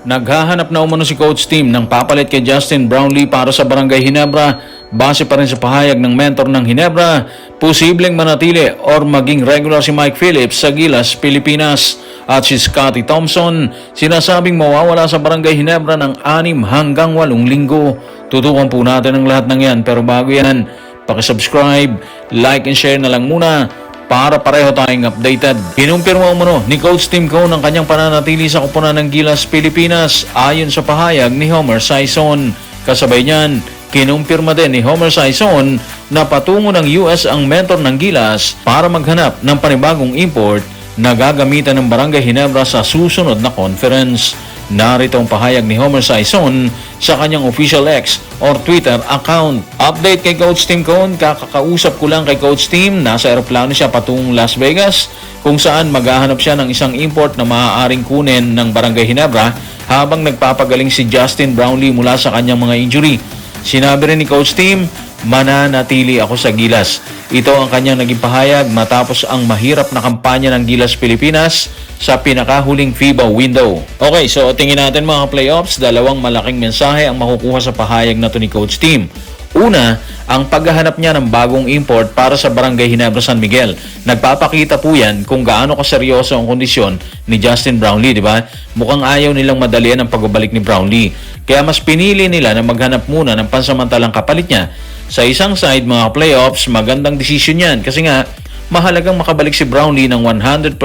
Naghahanap na umano si Coach Tim ng papalit kay Justin Brownlee para sa Barangay Ginebra. Base pa rin sa pahayag ng mentor ng Ginebra, posibleng manatili or maging regular si Mike Phillips sa Gilas, Pilipinas. At si Scotty Thompson, sinasabing mawawala sa Barangay Ginebra ng 6 hanggang 8 linggo. Tutukan po natin ang lahat ng yan, pero bago yan, pakisubscribe, like and share na lang muna para pareho tayong updated. Kinumpirma umano ni Coach Tim Cone ang kanyang pananatili sa koponan ng Gilas, Pilipinas ayon sa pahayag ni Homer Sison. Kasabay niyan, kinumpirma din ni Homer Sison na patungo ng US ang mentor ng Gilas para maghanap ng panibagong import na gagamitan ng Barangay Ginebra sa susunod na conference. Narito ang pahayag ni Homer Sison sa kanyang official X or Twitter account. Update kay Coach Tim Cone, kakakausap ko lang kay Coach Tim, nasa aeroplano siya patungong Las Vegas kung saan maghahanap siya ng isang import na maaaring kunin ng Barangay Ginebra habang nagpapagaling si Justin Brownlee mula sa kanyang mga injury. Sinabi rin ni Coach Tim, mananatili ako sa Gilas. Ito ang kanyang naging pahayag matapos ang mahirap na kampanya ng Gilas Pilipinas sa pinakahuling FIBA window. Okay, so tingin natin mga playoffs, dalawang malaking mensahe ang makukuha sa pahayag na to ni Coach Tim. Una, ang paghahanap niya ng bagong import para sa Barangay Ginebra San Miguel. Nagpapakita po yan kung gaano kaseryoso ang kondisyon ni Justin Brownlee, di ba? Mukhang ayaw nilang madalian ang pagbabalik ni Brownlee. Kaya mas pinili nila na maghanap muna ng pansamantalang kapalit niya. Sa isang side, mga playoffs, magandang desisyon yan kasi nga mahalagang makabalik si Brownlee ng 100%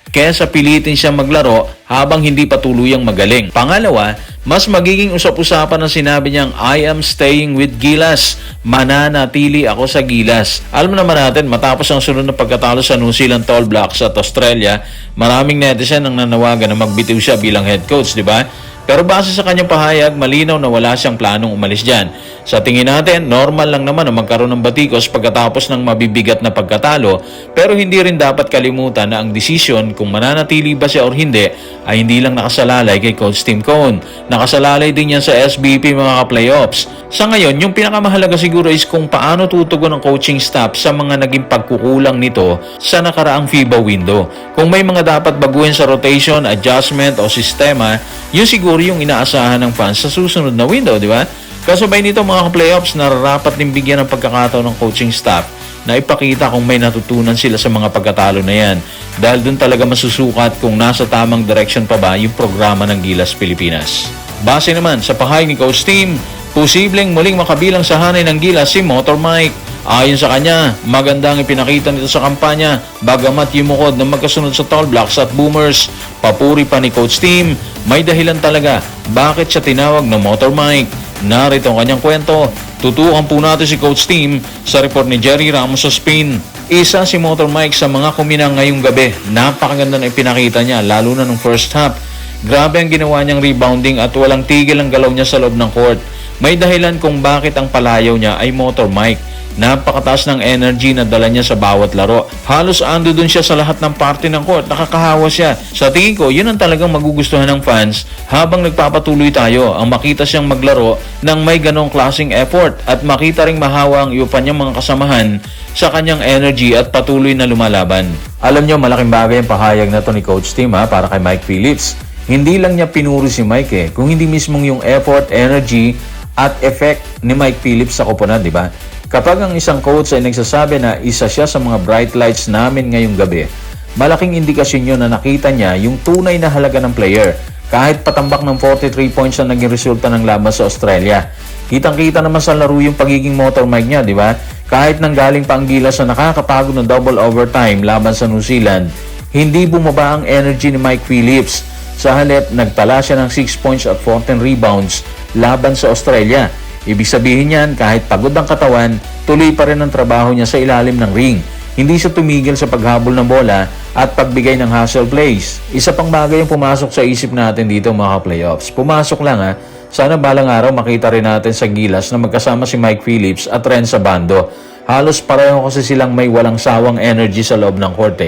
kesa pilitin siya maglaro habang hindi pa tuluyang magaling. Pangalawa, mas magiging usap-usapan ang sinabi niyang I am staying with Gilas. Mananatili ako sa Gilas. Alam naman natin, matapos ang sunod na pagkatalo sa New Zealand Tall Blacks at Australia, maraming netizen ang nanawagan na magbitiw siya bilang head coach, di ba? Pero base sa kanyang pahayag, malinaw na wala siyang planong umalis dyan. Sa tingin natin, normal lang naman na magkaroon ng batikos pagkatapos ng mabibigat na pagkatalo, pero hindi rin dapat kalimutan na ang desisyon kung mananatili ba siya o hindi ay hindi lang nakasalalay kay Coach Tim Cone. Nakasalalay din yan sa SBP mga playoffs. Sa ngayon, yung pinakamahalaga siguro is kung paano tutugon ang coaching staff sa mga naging pagkukulang nito sa nakaraang FIBA window. Kung may mga dapat baguhin sa rotation, adjustment o sistema, yun siguro yung inaasahan ng fans sa susunod na window, di ba? Kasabay nito mga playoffs, nararapat din bigyan ng pagkakataon ng coaching staff na ipakita kung may natutunan sila sa mga pagkatalo na yan. Dahil dun talaga masusukat kung nasa tamang direction pa ba yung programa ng Gilas Pilipinas. Base naman sa pahayag ni Coach Tim, posibleng muling makabilang sa hanay ng Gilas si Motor Mike. Ayon sa kanya, magandang ipinakita nito sa kampanya bagamat yumukod na magkasunod sa Tall Blacks at Boomers. Papuri pa ni Coach Tim, may dahilan talaga bakit siya tinawag na Motor Mike. Narito ang kanyang kwento. Tutukan po natin si Coach Tim sa report ni Jerry Ramos sa Spain. Isa si Motor Mike sa mga kuminang ngayong gabi. Napakaganda na ipinakita niya lalo na nung first half. Grabe ang ginawa niyang rebounding at walang tigil ang galaw niya sa loob ng court. May dahilan kung bakit ang palayaw niya ay Motor Mike. Napakataas ng energy na dala niya sa bawat laro. Halos ando dun siya sa lahat ng parte ng court. Nakakahawa siya. Sa tingin ko, yun ang talagang magugustuhan ng fans habang nagpapatuloy tayo ang makita siyang maglaro ng may ganong klaseng effort at makita ring mahawa ang iupan niyang mga kasamahan sa kanyang energy at patuloy na lumalaban. Alam niyo, malaking bagay ang pahayag na to ni Coach Tim para kay Mike Phillips. Hindi lang niya pinuri si Mike kung hindi mismong yung effort, energy at effect ni Mike Phillips sa koponan, di ba? Kapag ang isang coach ay nagsasabi na isa siya sa mga bright lights namin ngayong gabi, malaking indikasyon yun na nakita niya yung tunay na halaga ng player. Kahit patambak ng 43 points na naging resulta ng laban sa Australia. Kitang-kita naman sa laro yung pagiging Motor Mike niya, di ba? Kahit nanggaling pa ang Gilas sa nakakapagod ng double overtime laban sa New Zealand, hindi bumaba ang energy ni Mike Phillips. Sa halip, nagtala siya ng 6 points at 14 rebounds laban sa Australia. Ibig sabihin niyan, kahit pagod ang katawan, tuloy pa rin ang trabaho niya sa ilalim ng ring. Hindi siya tumigil sa paghabol ng bola at pagbigay ng hustle plays. Isa pang bagay yung pumasok sa isip natin dito mga playoffs. Pumasok lang Sana balang araw makita rin natin sa Gilas na magkasama si Mike Phillips at Ren Sabando. Halos pareho kasi silang may walang sawang energy sa loob ng court.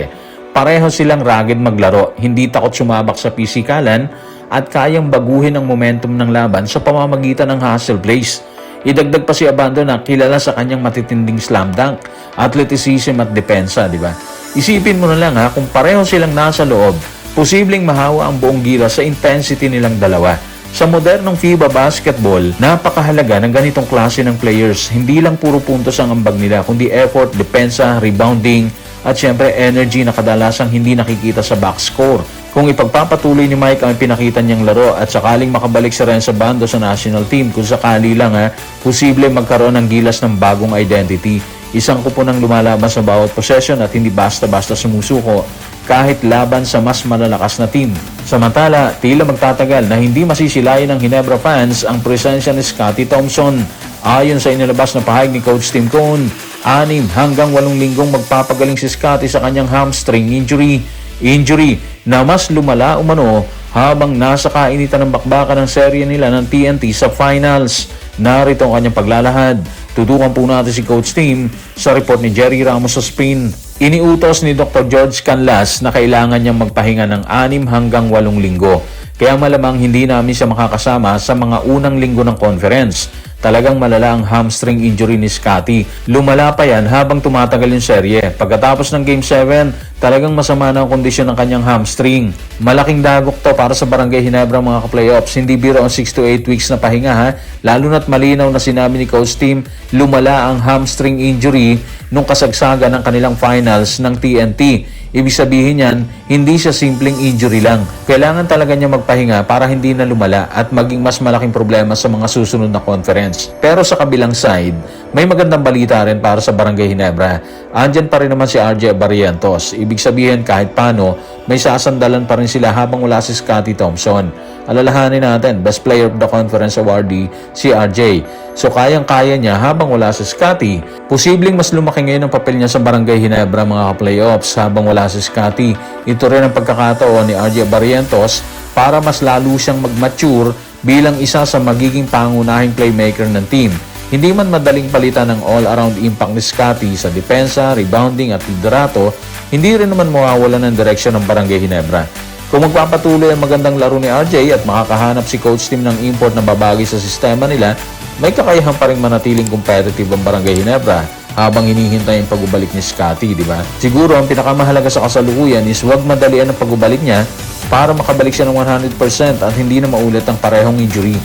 Pareho silang rugged maglaro, hindi takot sumabak sa pisikalan at kayang baguhin ang momentum ng laban sa pamamagitan ng hustle plays. Idagdag pa si Abando na kilala sa kanyang matitinding slam dunk, athleticism at depensa, di ba? Isipin mo na lang kung pareho silang nasa loob posibleng mahawa ang buong gilas sa intensity nilang dalawa. Sa modernong FIBA basketball, napakahalaga ng ganitong klase ng players. Hindi lang puro puntos ang ambag nila, kundi effort, depensa, rebounding, at syempre energy na kadalasang hindi nakikita sa box score. Kung ipagpapatuloy ni Mike ang pinakita niyang laro at sakaling makabalik si Renzo Bando sa national team, kung sakali lang posible magkaroon ng gilas ng bagong identity. Isang kupunang lumalaban sa bawat possession at hindi basta-basta sumusuko kahit laban sa mas malalakas na team. Samantala, tila magtatagal na hindi masisilayan ng Ginebra fans ang presensya ni Scottie Thompson. Ayon sa inilabas na pahayag ni Coach Tim Cone, 6 hanggang 8 linggong magpapagaling si Scottie sa kanyang hamstring injury na mas lumala umano habang nasa kainitan ng bakbakan ng serye nila ng TNT sa finals. Narito ang kanyang paglalahad. Tutukan po natin si Coach Tim sa report ni Jerry Ramos sa Spin. Iniutos ni Dr. George Canlas na kailangan niyang magpahinga ng 6 hanggang 8 linggo. Kaya malamang hindi namin siya makakasama sa mga unang linggo ng conference. Talagang malala ang hamstring injury ni Scottie. Lumala pa yan habang tumatagal yung serye. Pagkatapos ng Game 7, talagang masama na ang kondisyon ng kanyang hamstring. Malaking dagok to para sa Barangay Ginebra mga ka-playoffs. Hindi biro ang 6 to 8 weeks na pahinga Lalo na't malinaw na sinabi ni Coach Tim, lumala ang hamstring injury nung kasagsagan ng kanilang finals ng TNT. Ibig sabihin yan, hindi siya simpleng injury lang. Kailangan talaga niya magpahinga para hindi na lumala at maging mas malaking problema sa mga susunod na conference. Pero sa kabilang side, may magandang balita rin para sa Barangay Ginebra. Andyan pa rin naman si RJ Barrientos. Ibig sabihin kahit paano, may sasandalan pa rin sila habang wala si Scottie Thompson. Alalahanin natin, Best Player of the Conference awardee si RJ. So kayang-kaya niya habang wala si Scottie. Posibleng mas lumaki ngayon ang papel niya sa Barangay Ginebra mga ka-playoffs habang wala si Scottie. Ito rin ang pagkakataon ni RJ Barrientos para mas lalo siyang mag-mature bilang isa sa magiging pangunahing playmaker ng team. Hindi man madaling palitan ng all-around impact ni Scottie sa depensa, rebounding at liderato, hindi rin naman mawawala ng direksyon ng Barangay Ginebra. Kung magpapatuloy ang magandang laro ni RJ at makakahanap si Coach Tim ng import na babagay sa sistema nila, may kakayahan pa rin manatiling competitive ang Barangay Ginebra habang hinihintay ang pag-ubalik ni Scottie, di ba? Siguro ang pinakamahalaga sa kasalukuyan is huwag madalian ang pag-ubalik niya para makabalik siya ng 100% at hindi na maulit ang parehong injury.